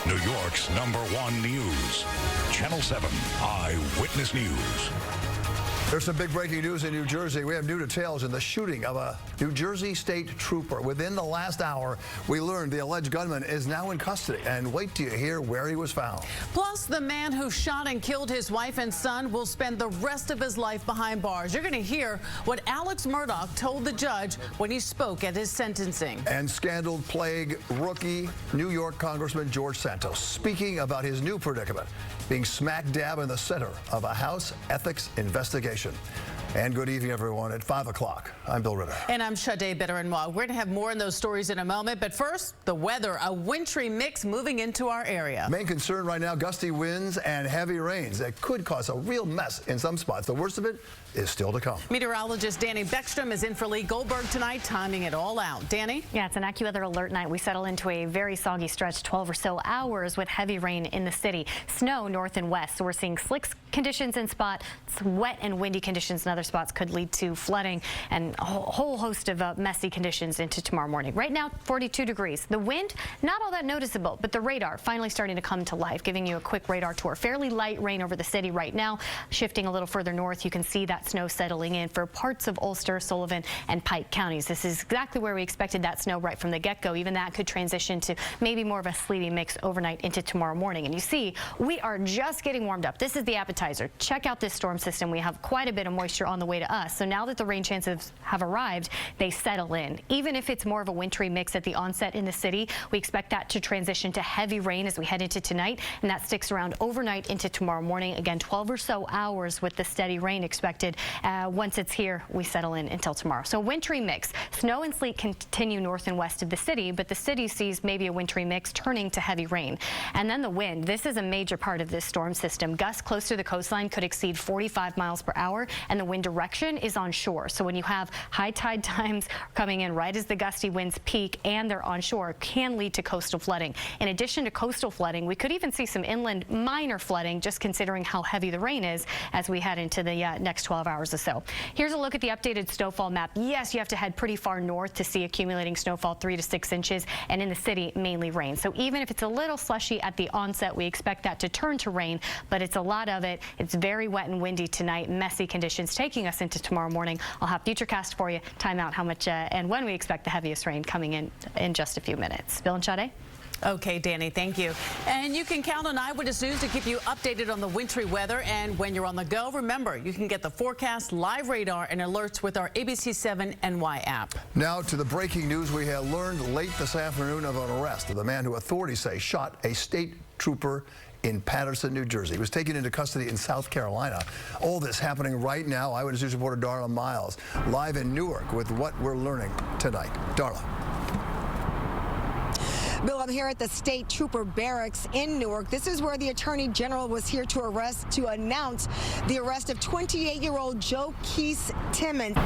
New York's #1 news. Channel 7 Eyewitness News. There's some big breaking news in New Jersey. We have new details in the shooting of a New Jersey state trooper. Within the last hour, we learned the alleged gunman is now in custody. And wait till you hear where he was found. Plus, the man who shot and killed his wife and son will spend the rest of his life behind bars. You're going to hear what Alex Murdaugh told the judge when he spoke at his sentencing. And scandal plague rookie New York Congressman George Santos speaking about his new predicament, being smack dab in the center of a House ethics investigation. And good evening, everyone. At 5 o'clock, I'm Bill Ritter. And I'm Sade Bitterin-Wah. We're going to have more on those stories in a moment. But first, the weather, a wintry mix moving into our area. Main concern right now, gusty winds and heavy rains that could cause a real mess in some spots. The worst of it is still to come. Meteorologist Danny Beckstrom is in for Lee Goldberg tonight, timing it all out. Danny? Yeah, it's an AccuWeather alert night. We settle into a very soggy stretch, 12 or so hours with heavy rain in the city. Snow north and west, so we're seeing slick conditions in spots. Wet and windy conditions in other spots could lead to flooding and a whole host of messy conditions into tomorrow morning. Right now, 42 degrees. The wind, not all that noticeable, but the radar finally starting to come to life, giving you a quick radar tour. Fairly light rain over the city right now. Shifting a little further north, you can see that snow settling in for parts of Ulster, Sullivan, and Pike counties. This is exactly where we expected that snow right from the get-go. Even that could transition to maybe more of a sleety mix overnight into tomorrow morning. And you see, we are just getting warmed up. This is the appetizer. Check out this storm system. We have quite a bit of moisture on the way to us. So now that the rain chances have arrived, they settle in. Even if it's more of a wintry mix at the onset in the city, we expect that to transition to heavy rain as we head into tonight, and that sticks around overnight into tomorrow morning. Again, 12 or so hours with the steady rain expected. Once it's here, we settle in until tomorrow. So wintry mix. Snow and sleet continue north and west of the city, but the city sees maybe a wintry mix turning to heavy rain. And then the wind. This is a major part of this storm system. Gusts close to the coastline could exceed 45 miles per hour, and the wind direction is on shore. So when you have high tide times coming in right as the gusty winds peak and they're on shore, can lead to coastal flooding. In addition to coastal flooding, we could even see some inland minor flooding, just considering how heavy the rain is as we head into the next 12 hours or so. Here's a look at the updated snowfall map. Yes, you have to head pretty far north to see accumulating snowfall 3 to 6 inches, and in the city, mainly rain. So even if it's a little slushy at the onset, we expect that to turn to rain, but it's a lot of it. It's very wet and windy tonight, messy conditions taking us into tomorrow morning. I'll have Futurecast for you, time out how much and when we expect the heaviest rain coming in just a few minutes. Bill and Sade? Okay, Danny, thank you. And you can count on Eyewitness News to keep you updated on the wintry weather. And when you're on the go, remember, you can get the forecast, live radar, and alerts with our ABC-7 NY app. Now to the breaking news. We have learned late this afternoon of an arrest of the man who authorities say shot a state trooper in Paterson, New Jersey. He was taken into custody in South Carolina. All this happening right now. Eyewitness News reporter Darla Miles live in Newark with what we're learning tonight. Darla. Bill, I'm here at the State Trooper Barracks in Newark. This is where the Attorney General was here to announce the arrest of 28-year-old Joe Keese Timmons.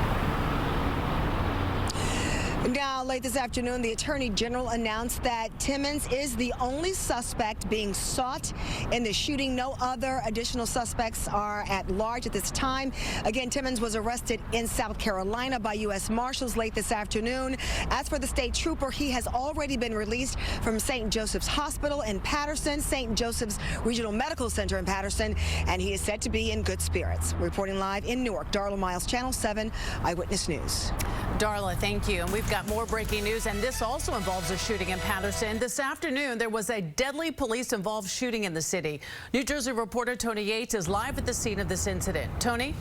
Now, late this afternoon, the Attorney General announced that Timmons is the only suspect being sought in the shooting. No other additional suspects are at large at this time. Again, Timmons was arrested in South Carolina by U.S. Marshals late this afternoon. As for the state trooper, he has already been released from St. Joseph's Hospital in Paterson, St. Joseph's Regional Medical Center in Paterson, and he is said to be in good spirits. Reporting live in Newark, Darla Miles, Channel 7 Eyewitness News. Darla, thank you. And we've got more breaking news, and this also involves a shooting in Paterson. This afternoon, there was a deadly police-involved shooting in the city. New Jersey reporter Tony Yates is live at the scene of this incident. Tony?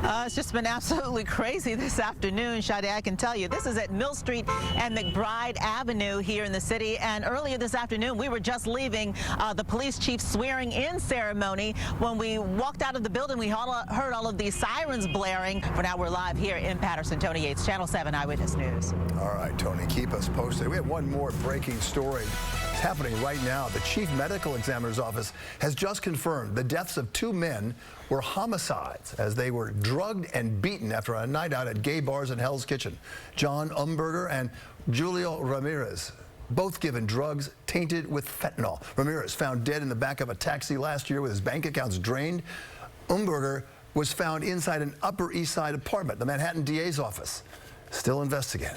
It's just been absolutely crazy this afternoon, Sade. I can tell you. This is at Mill Street and McBride Avenue here in the city. And earlier this afternoon, we were just leaving the police chief's swearing-in ceremony. When we walked out of the building, we heard all of these sirens blaring. For now, we're live here in Paterson. Tony Yates, Channel 7 Eyewitness News. All right, Tony, keep us posted. We have one more breaking story. It's happening right now. The chief medical examiner's office has just confirmed the deaths of 2 men were homicides as they were drugged and beaten after a night out at gay bars in Hell's Kitchen. John Umberger and Julio Ramirez, both given drugs tainted with fentanyl. Ramirez found dead in the back of a taxi last year with his bank accounts drained. Umberger was found inside an Upper East Side apartment, the Manhattan DA's office. still investigating.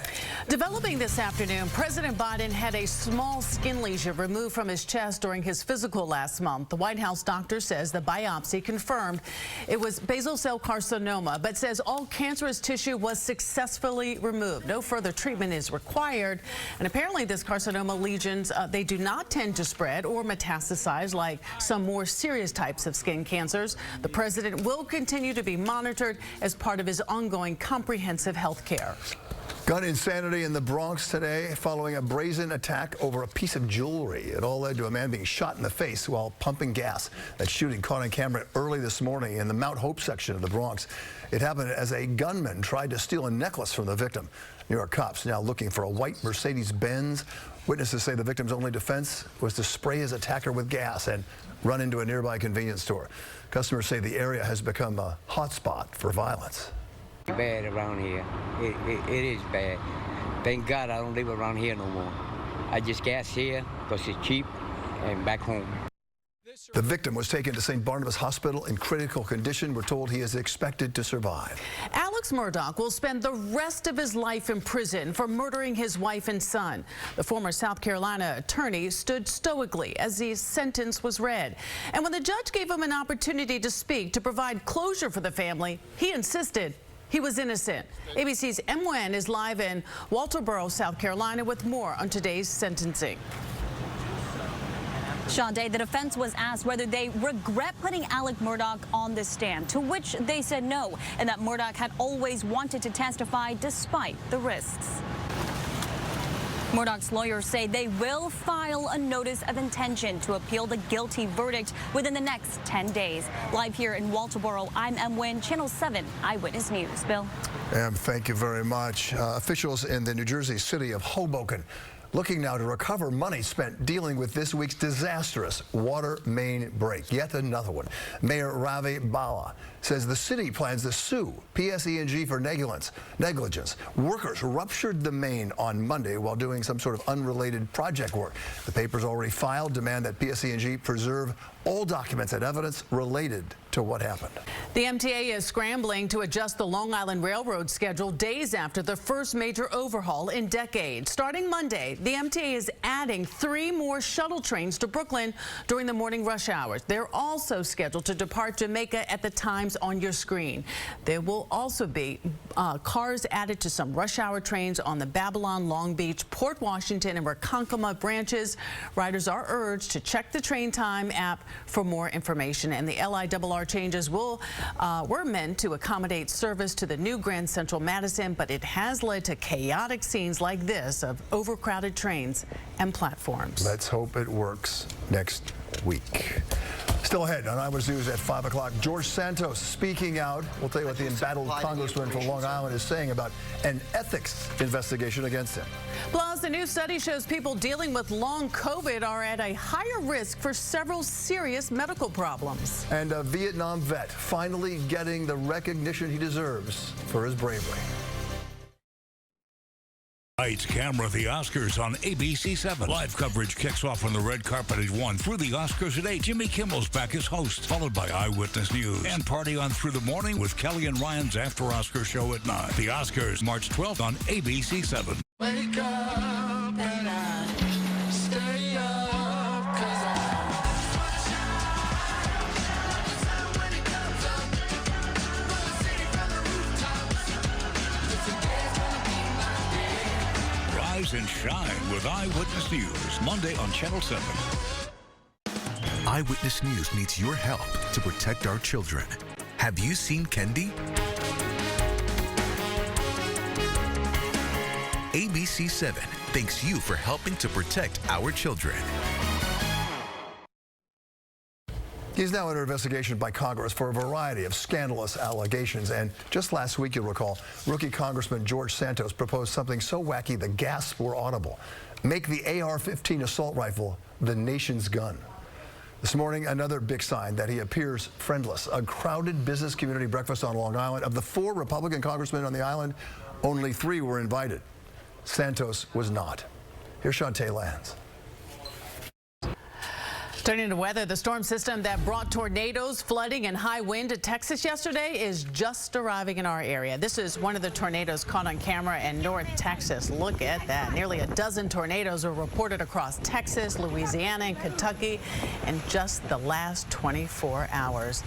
Developing this afternoon, President Biden had a small skin lesion removed from his chest during his physical last month. The White House doctor says the biopsy confirmed it was basal cell carcinoma, but says all cancerous tissue was successfully removed. No further treatment is required. And apparently this carcinoma lesions, they do not tend to spread or metastasize like some more serious types of skin cancers. The president will continue to be monitored as part of his ongoing comprehensive health care. Gun insanity in the Bronx today following a brazen attack over a piece of jewelry. It all led to a man being shot in the face while pumping gas. That shooting caught on camera early this morning in the Mount Hope section of the Bronx. It happened as a gunman tried to steal a necklace from the victim. New York cops now looking for a white Mercedes-Benz. Witnesses say the victim's only defense was to spray his attacker with gas and run into a nearby convenience store. Customers say the area has become a hotspot for violence. Bad around here. It is bad. Thank God I don't live around here no more. I just gas here because it's cheap and back home. The victim was taken to St. Barnabas Hospital in critical condition. We're told he is expected to survive. Alex Murdaugh will spend the rest of his life in prison for murdering his wife and son. The former South Carolina attorney stood stoically as his sentence was read. And when the judge gave him an opportunity to speak to provide closure for the family, he insisted he was innocent. ABC's M. Nguyen is live in Walterboro, South Carolina, with more on today's sentencing. Sade, the defense was asked whether they regret putting Alex Murdaugh on the stand, to which they said no, and that Murdaugh had always wanted to testify despite the risks. Murdaugh's lawyers say they will file a notice of intention to appeal the guilty verdict within the next 10 days. Live here in Walterboro, I'm M. Nguyen, Channel 7 Eyewitness News. Bill. Em, thank you very much. Officials in the New Jersey city of Hoboken looking now to recover money spent dealing with this week's disastrous water main break. Yet another one. Mayor Ravi Bala says the city plans to sue PSE&G for negligence. Workers ruptured the main on Monday while doing some sort of unrelated project work. The papers already filed demand that PSE&G preserve all documents and evidence related to what happened. The MTA is scrambling to adjust the Long Island Railroad schedule days after the first major overhaul in decades. Starting Monday, the MTA is adding 3 more shuttle trains to Brooklyn during the morning rush hours. They're also scheduled to depart Jamaica at the times on your screen. There will also be cars added to some rush hour trains on the Babylon, Long Beach, Port Washington, and Ronkonkoma branches. Riders are urged to check the train time app for more information. And the LIRR changes were meant to accommodate service to the new Grand Central Madison, but it has led to chaotic scenes like this of overcrowded trains and platforms. Let's hope it works next week. Still ahead on Eyewitness News at 5 o'clock. George Santos speaking out. We'll tell you what the embattled congressman from Long Island is saying about an ethics investigation against him. Plus, a new study shows people dealing with long COVID are at a higher risk for several serious medical problems. And a Vietnam vet finally getting the recognition he deserves for his bravery. Lights, camera, the Oscars on ABC-7. Live coverage kicks off on the red carpet at 1 through the Oscars at 8. Jimmy Kimmel's back as host, followed by Eyewitness News. And party on through the morning with Kelly and Ryan's after-Oscar show at 9. The Oscars, March 12th on ABC-7. Wake up and I stay up 'cause Rise and shine with Eyewitness News, Monday on Channel 7. Eyewitness News needs your help to protect our children. Have you seen Kendi? ABC-7 thanks you for helping to protect our children. He's now under investigation by Congress for a variety of scandalous allegations. And just last week, you'll recall, rookie Congressman George Santos proposed something so wacky the gasps were audible. Make the AR-15 assault rifle the nation's gun. This morning, another big sign that he appears friendless. A crowded business community breakfast on Long Island. Of the 4 Republican congressmen on the island, only 3 were invited. Santos was not. Here's Shantae Lands. Turning to weather, the storm system that brought tornadoes, flooding, and high wind to Texas yesterday is just arriving in our area. This is one of the tornadoes caught on camera in North Texas. Look at that. Nearly a dozen tornadoes were reported across Texas, Louisiana, and Kentucky in just the last 24 hours.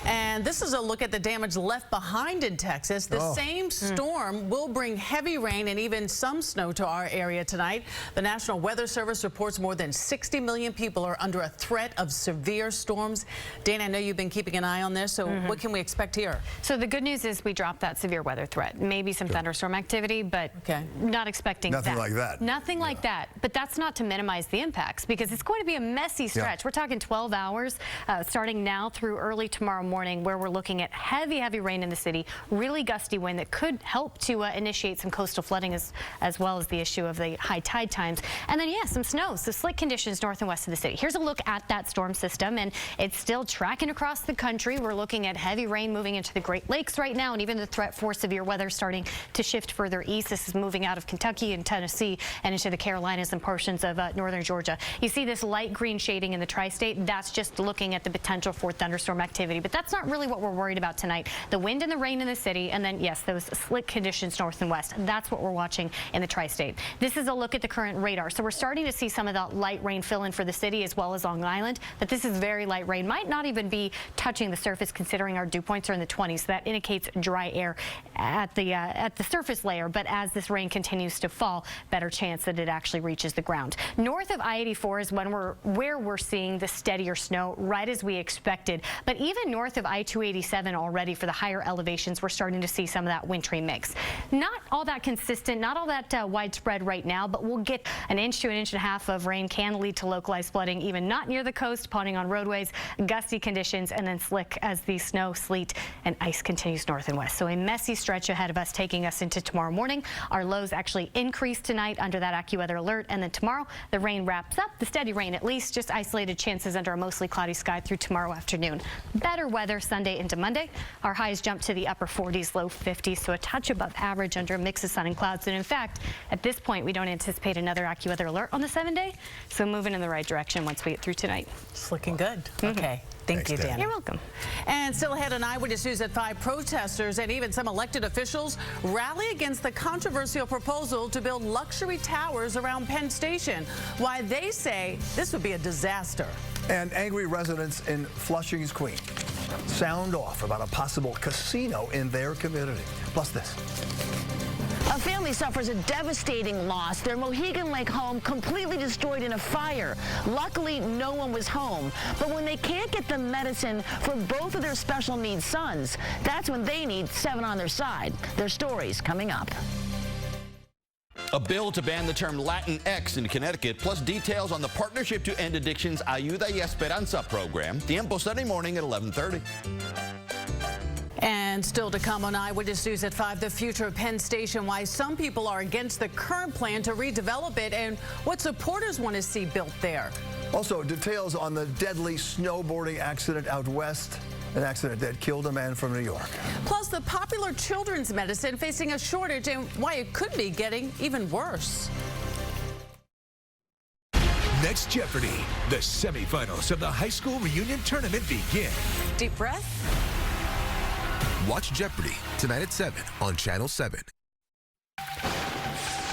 And this is a look at the damage left behind in Texas. The same storm will bring heavy rain and even some snow to our area tonight. The National Weather Service reports more than 60 million people are under a threat of severe storms. Dana, I know you've been keeping an eye on this, so what can we expect here? So the good news is we dropped that severe weather threat. Maybe some thunderstorm activity, but not expecting Nothing like that. Nothing like that. But that's not to minimize the impacts, because it's going to be a messy stretch. We're talking 12 hours starting now through early tomorrow morning, where we're looking at heavy rain in the city, really gusty wind that could help to initiate some coastal flooding as well as the issue of the high tide times. And then, some snow, so slick conditions north and west of the city. Here's a look at that storm system, and it's still tracking across the country. We're looking at heavy rain moving into the Great Lakes right now, and even the threat for severe weather starting to shift further east. This is moving out of Kentucky and Tennessee and into the Carolinas and portions of northern Georgia. You see this light green shading in the tri-state. That's just looking at the potential for thunderstorm activity, but that's not really what we're worried about tonight. The wind and the rain in the city, and then those slick conditions north and west. That's what we're watching in the tri-state. This is a look at the current radar. So we're starting to see some of that light rain fill in for the city as well as Long Island, but this is very light rain. Might not even be touching the surface, considering our dew points are in the 20s. So that indicates dry air at the surface layer, but as this rain continues to fall, better chance that it actually reaches the ground. North of I-84 is where we're seeing the steadier snow, right as we expected. But even north of I-287 already, for the higher elevations, we're starting to see some of that wintry mix. Not all that consistent, not all that widespread right now, but we'll get an inch to an inch and a half of rain. Can lead to localized flooding, even not near the coast, ponding on roadways, gusty conditions, and then slick as the snow, sleet, and ice continues north and west. So a messy stretch ahead of us, taking us into tomorrow morning. Our lows actually increase tonight under that AccuWeather alert, and then tomorrow the rain wraps up. The steady rain, at least, just isolated chances under a mostly cloudy sky through tomorrow afternoon. Better weather Sunday into Monday. Our highs jump to the upper 40s, low 50s, so a touch above average under a mix of sun and clouds. And in fact, at this point, we don't anticipate another AccuWeather alert on the 7-day, so moving in the right direction once we get through tonight. It's looking good. Okay. Thank you, Dana. You're welcome. And still ahead on Eyewitness News at 5, protesters and even some elected officials rally against the controversial proposal to build luxury towers around Penn Station. Why they say this would be a disaster. And angry residents in Flushing's Queens sound off about a possible casino in their community. Plus this. A family suffers a devastating loss. Their Mohegan Lake home completely destroyed in a fire. Luckily, no one was home. But when they can't get the medicine for both of their special needs sons, that's when they need 7 on their side. Their stories coming up. A bill to ban the term Latinx in Connecticut, plus details on the Partnership to End Addiction's Ayuda y Esperanza program. Tiempo Sunday morning at 11:30. And still to come on Eyewitness News at 5, the future of Penn Station, why some people are against the current plan to redevelop it, and what supporters want to see built there. Also, details on the deadly snowboarding accident out west, an accident that killed a man from New York. Plus, the popular children's medicine facing a shortage and why it could be getting even worse. Next Jeopardy! The semifinals of the high school reunion tournament begin. Deep breath. Watch Jeopardy! Tonight at 7 on Channel 7.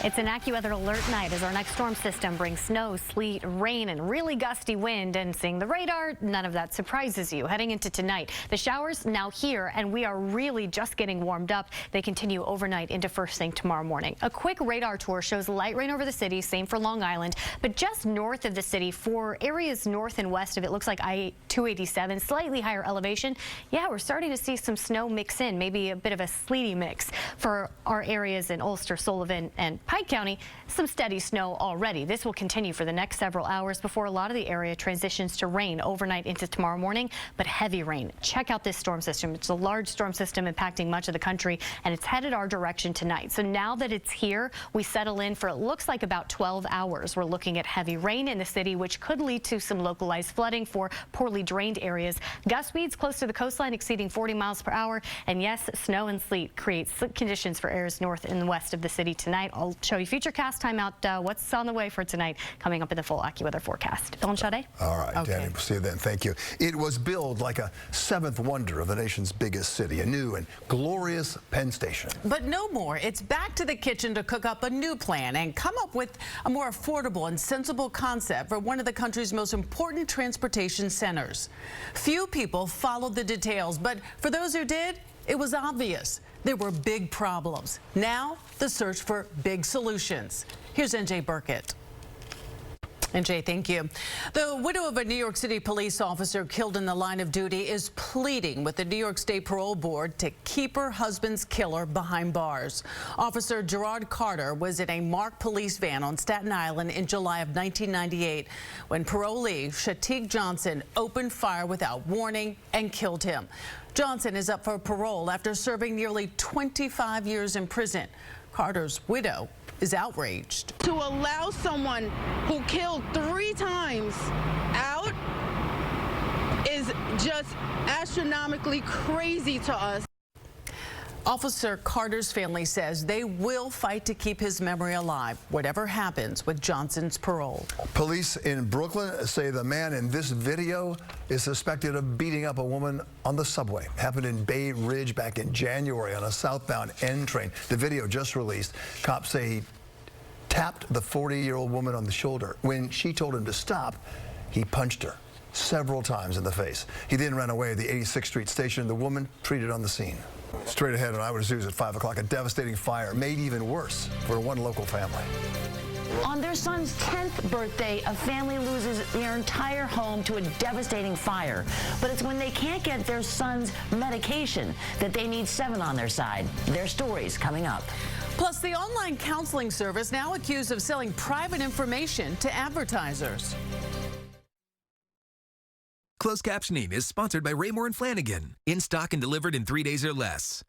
It's an AccuWeather alert night as our next storm system brings snow, sleet, rain, and really gusty wind. And seeing the radar, none of that surprises you. Heading into tonight, the showers now here, and we are really just getting warmed up. They continue overnight into first thing tomorrow morning. A quick radar tour shows light rain over the city, same for Long Island, but just north of the city for areas north and west of it, looks like I-287, slightly higher elevation. Yeah, we're starting to see some snow mix in, maybe a bit of a sleety mix for our areas in Ulster, Sullivan, and Pike County. Some steady snow already. This will continue for the next several hours before a lot of the area transitions to rain overnight into tomorrow morning, but heavy rain. Check out this storm system. It's a large storm system impacting much of the country, and it's headed our direction tonight. So now that it's here, we settle in for, it looks like, about 12 hours. We're looking at heavy rain in the city, which could lead to some localized flooding for poorly drained areas. Gust speeds close to the coastline exceeding 40 miles per hour. And yes, snow and sleet create slick conditions for areas north and west of the city tonight. show you Futurecast timeout. What's on the way for tonight coming up in the full AccuWeather forecast. Bill and Sade? All right, Okay. Danny, we'll see you then. Thank you. It was billed like a seventh wonder of the nation's biggest city, a new and glorious Penn Station. But no more. It's back to the kitchen to cook up a new plan and come up with a more affordable and sensible concept for one of the country's most important transportation centers. Few people followed the details, but for those who did, it was obvious. There were big problems. Now, the search for big solutions. Here's NJ Burkett. NJ, thank you. The widow of a New York City police officer killed in the line of duty is pleading with the New York State Parole Board to keep her husband's killer behind bars. Officer Gerard Carter was in a marked police van on Staten Island in July of 1998 when parolee Shatik Johnson opened fire without warning and killed him. Johnson is up for parole after serving nearly 25 years in prison. Carter's widow is outraged. To allow someone who killed 3 times out is just astronomically crazy to us. Officer Carter's family says they will fight to keep his memory alive, whatever happens with Johnson's parole. Police in Brooklyn say the man in this video is suspected of beating up a woman on the subway. Happened in Bay Ridge back in January on a southbound N train. The video just released. Cops say he tapped the 40-year-old woman on the shoulder. When she told him to stop, he punched her several times in the face. He then ran away at the 86th Street station. The woman treated on the scene. Straight ahead on Eyewitness News at 5 o'clock, a devastating fire made even worse for one local family. On their son's 10th birthday, a family loses their entire home to a devastating fire. But it's when they can't get their son's medication that they need 7 on their side. Their stories coming up. Plus, the online counseling service now accused of selling private information to advertisers. Closed captioning is sponsored by Raymore and Flanagan. In stock and delivered in 3 days or less.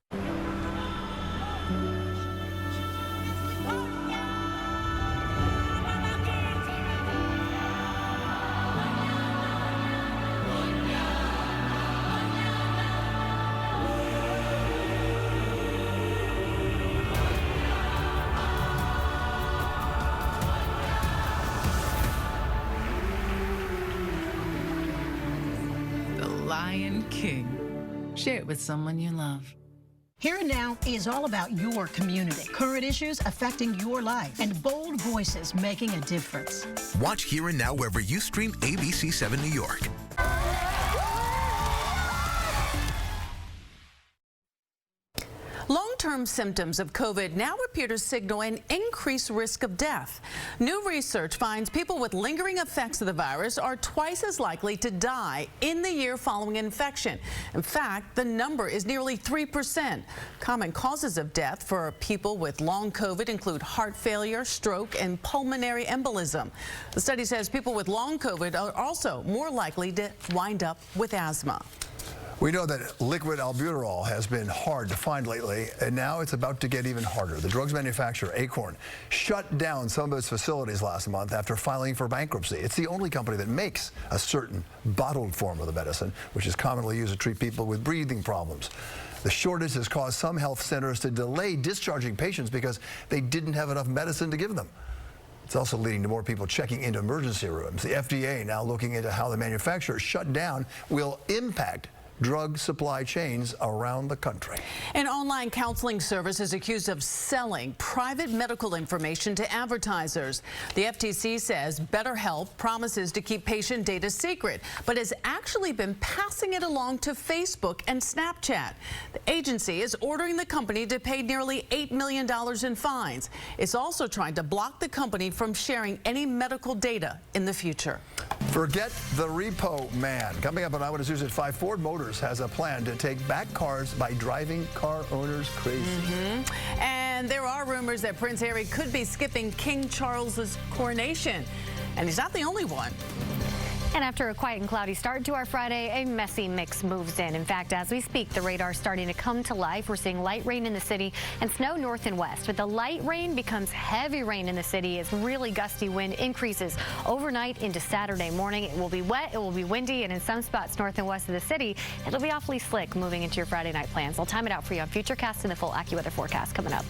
Lion King. Share it with someone you love. Here and Now is all about your community, current issues affecting your life, and bold voices making a difference. Watch Here and Now wherever you stream ABC-7 New York. Long-term symptoms of COVID now appear to signal an increased risk of death. New research finds people with lingering effects of the virus are twice as likely to die in the year following infection. In fact, the number is nearly 3%. Common causes of death for people with long COVID include heart failure, stroke, and pulmonary embolism. The study says people with long COVID are also more likely to wind up with asthma. We know that liquid albuterol has been hard to find lately, and now it's about to get even harder. The drugs manufacturer, Acorn, shut down some of its facilities last month after filing for bankruptcy. It's the only company that makes a certain bottled form of the medicine, which is commonly used to treat people with breathing problems. The shortage has caused some health centers to delay discharging patients because they didn't have enough medicine to give them. It's also leading to more people checking into emergency rooms. The FDA now looking into how the manufacturer's shutdown will impact drug supply chains around the country. An online counseling service is accused of selling private medical information to advertisers. The FTC says BetterHelp promises to keep patient data secret, but has actually been passing it along to Facebook and Snapchat. The agency is ordering the company to pay nearly $8 million in fines. It's also trying to block the company from sharing any medical data in the future. Forget the repo man. Coming up on Eyewitness News at 5, Ford Motors has a plan to take back cars by driving car owners crazy. And there are rumors that Prince Harry could be skipping King Charles's coronation. And he's not the only one. And after a quiet and cloudy start to our Friday, a messy mix moves in. In fact, as we speak, the radar's starting to come to life. We're seeing light rain in the city and snow north and west. But the light rain becomes heavy rain in the city as really gusty wind increases overnight into Saturday morning. It will be wet, it will be windy, and in some spots north and west of the city, it'll be awfully slick moving into your Friday night plans. I'll time it out for you on Futurecast and the full AccuWeather forecast coming up.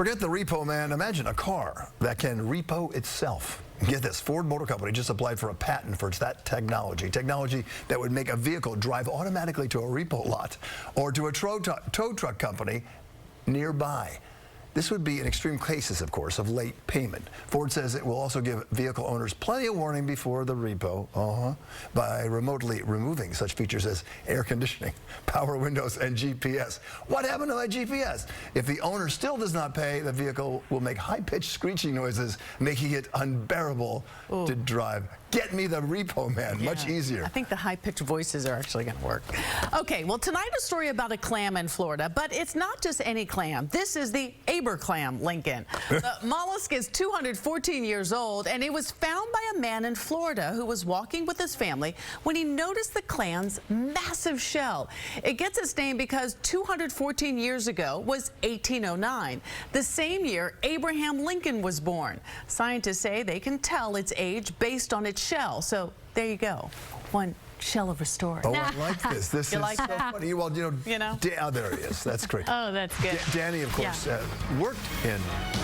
Forget the repo man. Imagine a car that can repo itself. Get this, Ford Motor Company just applied for a patent for that technology that would make a vehicle drive automatically to a repo lot or to a tow truck company nearby. This would be in extreme cases, of course, of late payment. Ford says it will also give vehicle owners plenty of warning before the repo by remotely removing such features as air conditioning, power windows, and GPS. What happened to my GPS? If the owner still does not pay, the vehicle will make high-pitched screeching noises, making it unbearable to drive. Get me the repo man. Yeah. Much easier. I think the high-pitched voices are actually going to work. Okay, well, tonight a story about a clam in Florida, but it's not just any clam. This is the clam, Lincoln. The mollusk is 214 years old, and it was found by a man in Florida who was walking with his family when he noticed the clam's massive shell. It gets its name because 214 years ago was 1809. The same year Abraham Lincoln was born. Scientists say they can tell its age based on its shell. So there you go. One shell of a story. Oh, I like this. This is like so funny. Well, there he is. That's great. Oh, that's good. Danny, of course, worked in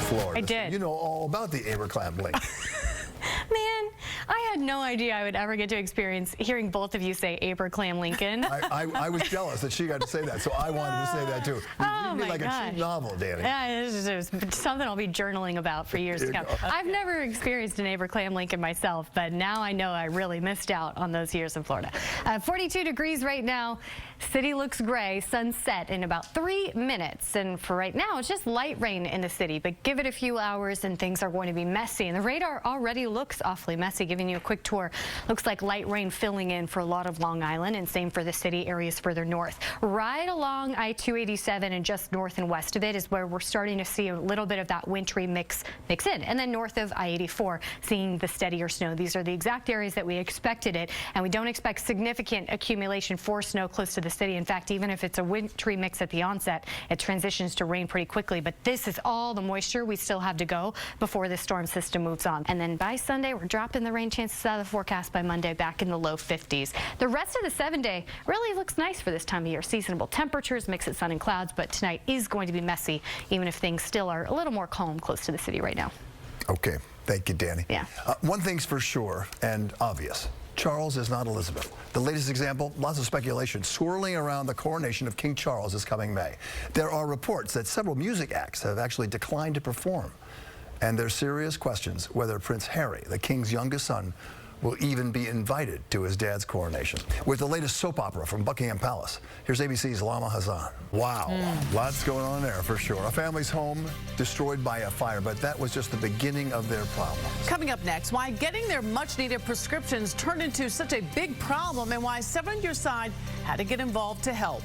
Florida. I did. So you know all about the Aberclam link. Man, I had no idea I would ever get to experience hearing both of you say Aberclam Lincoln. I was jealous that she got to say that, so I wanted to say that too. Oh You'd be like a cheap novel, Danny. Yeah, it's something I'll be journing about for years to come. I've never experienced an Aberclam Lincoln myself, but now I know I really missed out on those years in Florida. 42 degrees right now. City looks gray. Sunset in about 3 minutes. And for right now, it's just light rain in the city, but give it a few hours and things are going to be messy. And the radar already looks awfully messy. Giving you a quick tour. Looks like light rain filling in for a lot of Long Island, and same for the city areas further north. Right along I-287 and just north and west of it is where we're starting to see a little bit of that wintry mix in. And then north of I-84, seeing the steadier snow. These are the exact areas that we expected it, and we don't expect significant accumulation for snow close to the city. In fact, even if it's a wintry mix at the onset, it transitions to rain pretty quickly. But this is all the moisture we still have to go before this storm system moves on. And then by Sunday, we're dropping the rain chances out of the forecast by Monday back in the low 50s. The rest of the 7-day really looks nice for this time of year. Seasonable temperatures, mix of sun and clouds, but tonight is going to be messy, even if things still are a little more calm close to the city right now. Okay. Thank you, Danny. Yeah. One thing's for sure and obvious. Charles is not Elizabeth. The latest example, lots of speculation swirling around the coronation of King Charles this coming May. There are reports that several music acts have actually declined to perform. And there's serious questions whether Prince Harry, the king's youngest son, will even be invited to his dad's coronation. With the latest soap opera from Buckingham Palace, here's ABC's Lama Hassan. Wow, lots going on there for sure. A family's home destroyed by a fire, but that was just the beginning of their problems. Coming up next, why getting their much-needed prescriptions turned into such a big problem and why 7 on Your Side had to get involved to help.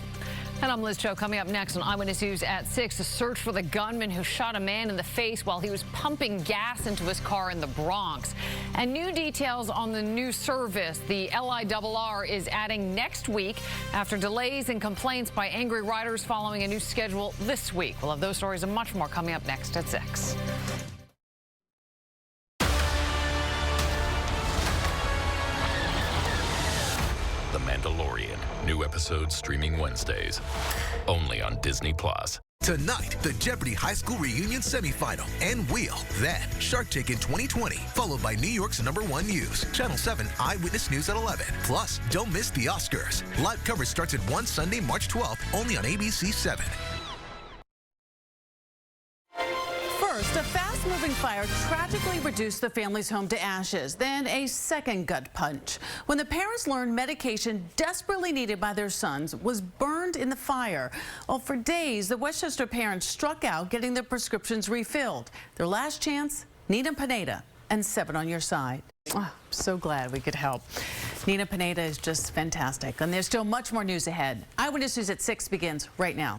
And I'm Liz Cho. Coming up next on Eyewitness News at 6, a search for the gunman who shot a man in the face while he was pumping gas into his car in the Bronx. And new details on the new service the LIRR is adding next week after delays and complaints by angry riders following a new schedule this week. We'll have those stories and much more coming up next at 6. The Mandalorian. New episodes streaming Wednesdays. Only on Disney+. Tonight, the Jeopardy! High School Reunion semifinal and Wheel. Then, Shark Tank in 2020, followed by New York's #1 news. Channel 7 Eyewitness News at 11. Plus, don't miss the Oscars. Live coverage starts at 1 Sunday, March 12th, only on ABC-7. First, a fast-moving fire tragically reduced the family's home to ashes. Then a second gut punch when the parents learned medication desperately needed by their sons was burned in the fire. Well, for days, the Westchester parents struck out getting their prescriptions refilled. Their last chance, Nina Pineda and 7 on Your Side. Oh, so glad we could help. Nina Pineda is just fantastic. And there's still much more news ahead. Eyewitness News at 6 begins right now.